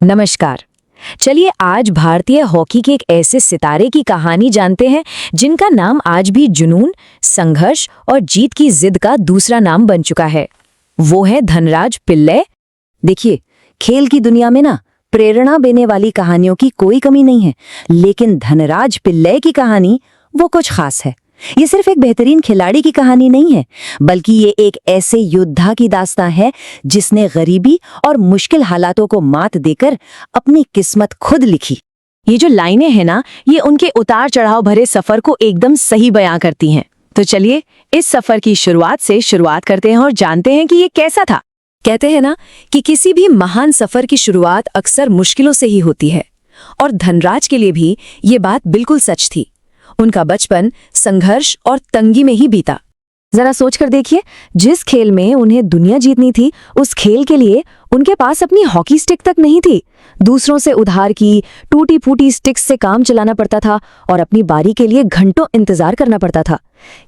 नमस्कार। चलिए आज भारतीय हॉकी के एक ऐसे सितारे की कहानी जानते हैं जिनका नाम आज भी जुनून, संघर्ष और जीत की जिद का दूसरा नाम बन चुका है। वो है धनराज पिल्लै। देखिए, खेल की दुनिया में ना प्रेरणा देने वाली कहानियों की कोई कमी नहीं है, लेकिन धनराज पिल्लै की कहानी वो कुछ खास है। ये सिर्फ एक बेहतरीन खिलाड़ी की कहानी नहीं है, बल्कि ये एक ऐसे योद्धा की दास्तां है जिसने गरीबी और मुश्किल हालातों को मात देकर अपनी किस्मत खुद लिखी। ये जो लाइनें हैं ना, ये उनके उतार चढ़ाव भरे सफर को एकदम सही बयां करती हैं। तो चलिए इस सफर की शुरुआत से शुरुआत करते हैं और जानते हैं कि ये कैसा था। कहते हैं ना कि किसी भी महान सफर की शुरुआत अक्सर मुश्किलों से ही होती है, और धनराज के लिए भी ये बात बिल्कुल सच थी। उनका बचपन संघर्ष और तंगी में ही बीता। जरा सोचकर देखिए, जिस खेल में उन्हें दुनिया जीतनी थी, उस खेल के लिए उनके पास अपनी हॉकी स्टिक तक नहीं थी। दूसरों से उधार की टूटी फूटी स्टिक्स से काम चलाना पड़ता था और अपनी बारी के लिए घंटों इंतजार करना पड़ता था।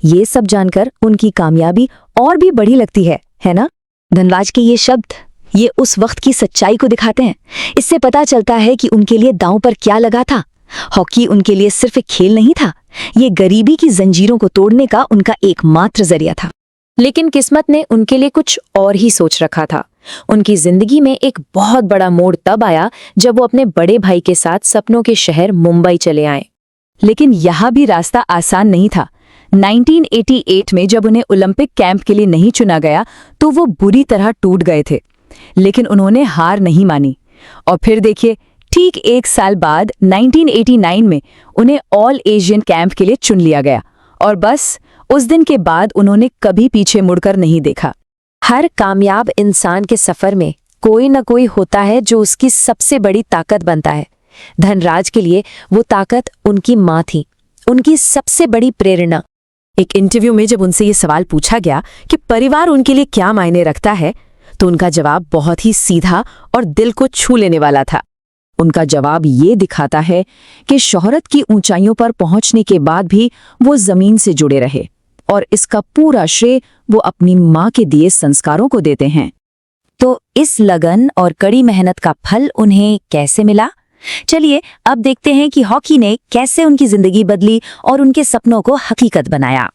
ये सब जानकर उनकी कामयाबी और भी बड़ी लगती है ना? धनराज के ये शब्द ये उस वक्त की सच्चाई को दिखाते हैं। इससे पता चलता है कि उनके लिए दांव पर क्या लगा था। हॉकी उनके लिए सिर्फ एक खेल नहीं था, ये गरीबी की जंजीरों को तोड़ने का उनका एकमात्र जरिया था। लेकिन किस्मत ने उनके लिए कुछ और ही सोच रखा था। उनकी जिंदगी में एक बहुत बड़ा मोड़ तब आया जब वो अपने बड़े भाई के साथ सपनों के शहर मुंबई चले आए। लेकिन यहाँ भी रास्ता आसान नहीं था। 1988 में जब उन्हें ओलंपिक कैंप के लिए नहीं चुना गया तो वो बुरी तरह टूट गए थे, लेकिन उन्होंने हार नहीं मानी। और फिर देखिए, ठीक एक साल बाद 1989 में उन्हें ऑल एशियन कैंप के लिए चुन लिया गया, और बस उस दिन के बाद उन्होंने कभी पीछे मुड़कर नहीं देखा। हर कामयाब इंसान के सफर में कोई न कोई होता है जो उसकी सबसे बड़ी ताकत बनता है। धनराज के लिए वो ताकत उनकी माँ थी, उनकी सबसे बड़ी प्रेरणा। एक इंटरव्यू में जब उनसे ये सवाल पूछा गया कि परिवार उनके लिए क्या मायने रखता है, तो उनका जवाब बहुत ही सीधा और दिल को छू लेने वाला था। उनका जवाब ये दिखाता है कि शोहरत की ऊंचाइयों पर पहुंचने के बाद भी वो जमीन से जुड़े रहे, और इसका पूरा श्रेय वो अपनी माँ के दिए संस्कारों को देते हैं। तो इस लगन और कड़ी मेहनत का फल उन्हें कैसे मिला? चलिए अब देखते हैं कि हॉकी ने कैसे उनकी जिंदगी बदली और उनके सपनों को हकीकत बनाया।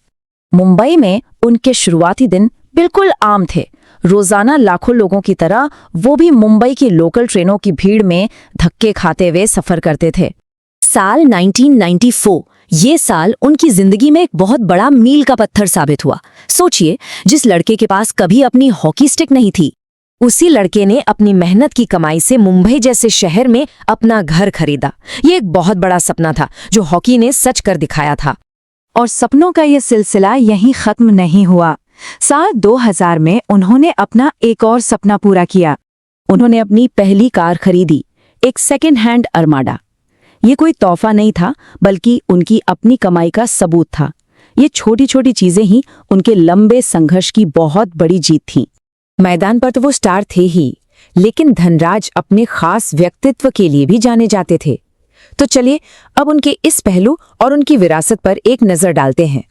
मुंबई में उनके शुरुआती दिन बिल्कुल आम थे। रोजाना लाखों लोगों की तरह वो भी मुंबई की लोकल ट्रेनों की भीड़ में धक्के खाते हुए सफर करते थे। साल 1994 ये साल उनकी जिंदगी में एक बहुत बड़ा मील का पत्थर साबित हुआ। सोचिए, जिस लड़के के पास कभी अपनी हॉकी स्टिक नहीं थी, उसी लड़के ने अपनी मेहनत की कमाई से मुंबई जैसे शहर में अपना घर खरीदा। ये एक बहुत बड़ा सपना था जो हॉकी ने सच कर दिखाया था। और सपनों का ये सिलसिला यहीं खत्म नहीं हुआ। साल 2000 में उन्होंने अपना एक और सपना पूरा किया। उन्होंने अपनी पहली कार खरीदी, एक सेकंड हैंड अर्माडा। ये कोई तोहफा नहीं था, बल्कि उनकी अपनी कमाई का सबूत था। ये छोटी छोटी चीजें ही उनके लंबे संघर्ष की बहुत बड़ी जीत थीं। मैदान पर तो वो स्टार थे ही, लेकिन धनराज अपने खास व्यक्तित्व के लिए भी जाने जाते थे। तो चलिए अब उनके इस पहलू और उनकी विरासत पर एक नजर डालते हैं।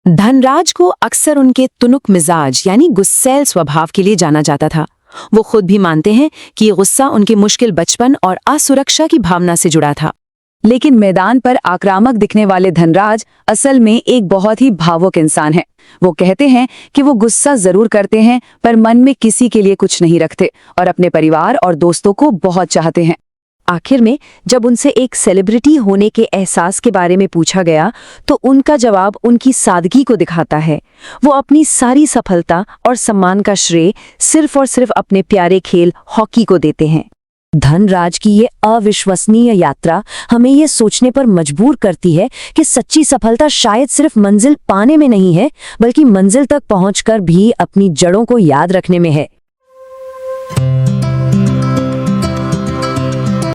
धनराज को अक्सर उनके तुनुक मिजाज यानी गुस्सैल स्वभाव के लिए जाना जाता था। वो खुद भी मानते हैं कि ये गुस्सा उनके मुश्किल बचपन और असुरक्षा की भावना से जुड़ा था। लेकिन मैदान पर आक्रामक दिखने वाले धनराज असल में एक बहुत ही भावुक इंसान है। वो कहते हैं कि वो गुस्सा जरूर करते हैं, पर मन में किसी के लिए कुछ नहीं रखते और अपने परिवार और दोस्तों को बहुत चाहते हैं। आखिर में जब उनसे एक सेलिब्रिटी होने के एहसास के बारे में पूछा गया, तो उनका जवाब उनकी सादगी को दिखाता है। वो अपनी सारी सफलता और सम्मान का श्रेय सिर्फ और सिर्फ अपने प्यारे खेल हॉकी को देते हैं। धनराज की ये अविश्वसनीय यात्रा हमें ये सोचने पर मजबूर करती है कि सच्ची सफलता शायद सिर्फ मंजिल पाने में नहीं है, बल्कि मंजिल तक पहुंचकर भी अपनी जड़ों को याद रखने में है।